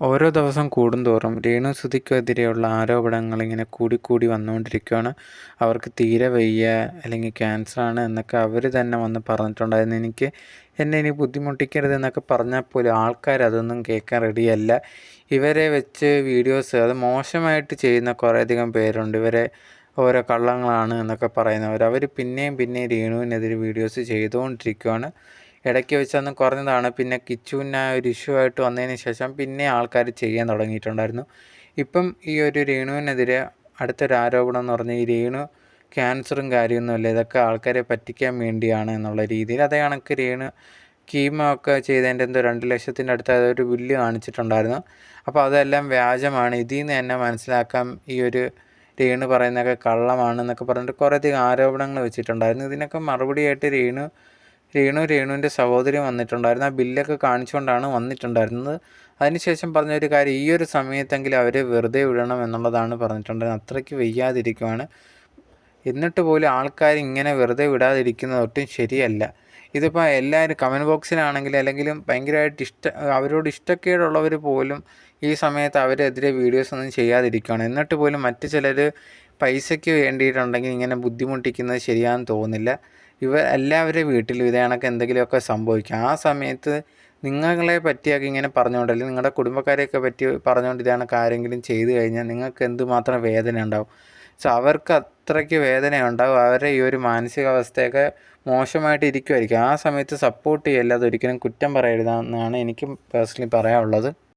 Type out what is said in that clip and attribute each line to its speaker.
Speaker 1: ഓരോ ദിവസം കൂടുന്തോറും രേണു സുധിക്കെതിരെയുള്ള ആരോപണങ്ങൾ ഇങ്ങനെ കൂടിക്കൂടി വന്നുകൊണ്ടിരിക്കുകയാണ്. അവർക്ക് തീരെ വയ്യ, അല്ലെങ്കിൽ ക്യാൻസറാണ് എന്നൊക്കെ അവർ തന്നെ വന്ന് പറഞ്ഞിട്ടുണ്ടായിരുന്നു. എന്നെ ഇനി ബുദ്ധിമുട്ടിക്കരുത് എന്നൊക്കെ പറഞ്ഞാൽ പോലും ആൾക്കാർ അതൊന്നും കേൾക്കാൻ റെഡിയല്ല. ഇവരെ വെച്ച് വീഡിയോസ് അത് മോശമായിട്ട് ചെയ്യുന്ന കുറേയധികം പേരുണ്ട്. ഇവരെ ഓരോ കള്ളങ്ങളാണ് എന്നൊക്കെ പറയുന്നവർ. അവർ പിന്നെയും രേണുവിനെതിരെ വീഡിയോസ് ചെയ്തുകൊണ്ടിരിക്കുകയാണ്. ഇടയ്ക്ക് വെച്ചൊന്ന് കുറഞ്ഞതാണ്. പിന്നെ കിച്ചുവിന് ഒരു ഇഷ്യൂ ആയിട്ട് വന്നതിന് ശേഷം പിന്നെ ആൾക്കാർ ചെയ്യാൻ തുടങ്ങിയിട്ടുണ്ടായിരുന്നു. ഇപ്പം ഈ ഒരു രേണുവിനെതിരെ അടുത്തൊരു ആരോപണം എന്ന് പറഞ്ഞാൽ ഈ രേണു ക്യാൻസറും കാര്യമൊന്നുമില്ല, ഇതൊക്കെ ആൾക്കാരെ പറ്റിക്കാൻ വേണ്ടിയാണ് എന്നുള്ള രീതിയിൽ. അതേ കണക്ക് രേണു കീമോ ഒക്കെ ചെയ്തതിൻ്റെ എന്തോ 2 ലക്ഷത്തിൻ്റെ അടുത്ത് അതൊരു ബില്ല് കാണിച്ചിട്ടുണ്ടായിരുന്നു. അപ്പോൾ അതെല്ലാം വ്യാജമാണ്, ഇതിൽ നിന്ന് തന്നെ മനസ്സിലാക്കാം ഈ ഒരു രേണു പറയുന്നതൊക്കെ കള്ളമാണെന്നൊക്കെ പറഞ്ഞിട്ട് കുറേയധികം ആരോപണങ്ങൾ വെച്ചിട്ടുണ്ടായിരുന്നു. ഇതിനൊക്കെ മറുപടിയായിട്ട് രേണുവിൻ്റെ സഹോദരി വന്നിട്ടുണ്ടായിരുന്നു. ആ ബില്ലൊക്കെ കാണിച്ചുകൊണ്ടാണ് വന്നിട്ടുണ്ടായിരുന്നത്. അതിനുശേഷം പറഞ്ഞൊരു കാര്യം, ഈ ഒരു സമയത്തെങ്കിലും അവരെ വെറുതെ വിടണം എന്നുള്ളതാണ് പറഞ്ഞിട്ടുണ്ടായിരുന്നത്. അത്രയ്ക്ക് വയ്യാതിരിക്കുവാണ്. എന്നിട്ട് പോലും ആൾക്കാർ ഇങ്ങനെ വെറുതെ വിടാതിരിക്കുന്നത് ഒട്ടും ശരിയല്ല. ഇതിപ്പോൾ എല്ലാവരും കമൻറ്റ് ബോക്സിലാണെങ്കിൽ അല്ലെങ്കിലും ഭയങ്കരമായിട്ട് അവരോട് ഇഷ്ടക്കേടുള്ളവർ പോലും ഈ സമയത്ത് അവരെതിരെ വീഡിയോസൊന്നും ചെയ്യാതിരിക്കുകയാണ്. എന്നിട്ട് പോലും മറ്റ് ചിലർ പൈസയ്ക്ക് വേണ്ടിയിട്ടുണ്ടെങ്കിൽ ഇങ്ങനെ ബുദ്ധിമുട്ടിക്കുന്നത് ശരിയാണെന്ന് തോന്നുന്നില്ല. എല്ലാവരുടെയും വീട്ടിലും ഇതേ കണക്ക് എന്തെങ്കിലുമൊക്കെ സംഭവിക്കും. ആ സമയത്ത് നിങ്ങളെ പറ്റിയൊക്കെ ഇങ്ങനെ പറഞ്ഞുകൊണ്ട്, അല്ലെങ്കിൽ നിങ്ങളുടെ കുടുംബക്കാരെയൊക്കെ പറ്റി പറഞ്ഞുകൊണ്ട് ഇതേ കണക്ക് ആരെങ്കിലും ചെയ്തു കഴിഞ്ഞാൽ നിങ്ങൾക്ക് എന്തുമാത്രം വേദന ഉണ്ടാവും. അവർക്ക് അത്രയ്ക്ക് വേദനയുണ്ടാവും. അവരുടെ ഈ ഒരു മാനസികാവസ്ഥയൊക്കെ മോശമായിട്ട് ഇരിക്കുമായിരിക്കും. ആ സമയത്ത് സപ്പോർട്ട് ചെയ്യല്ല, അതൊരിക്കലും കുറ്റം പറയരുതെന്നാണ് എനിക്ക് പേഴ്സണലി പറയാനുള്ളത്.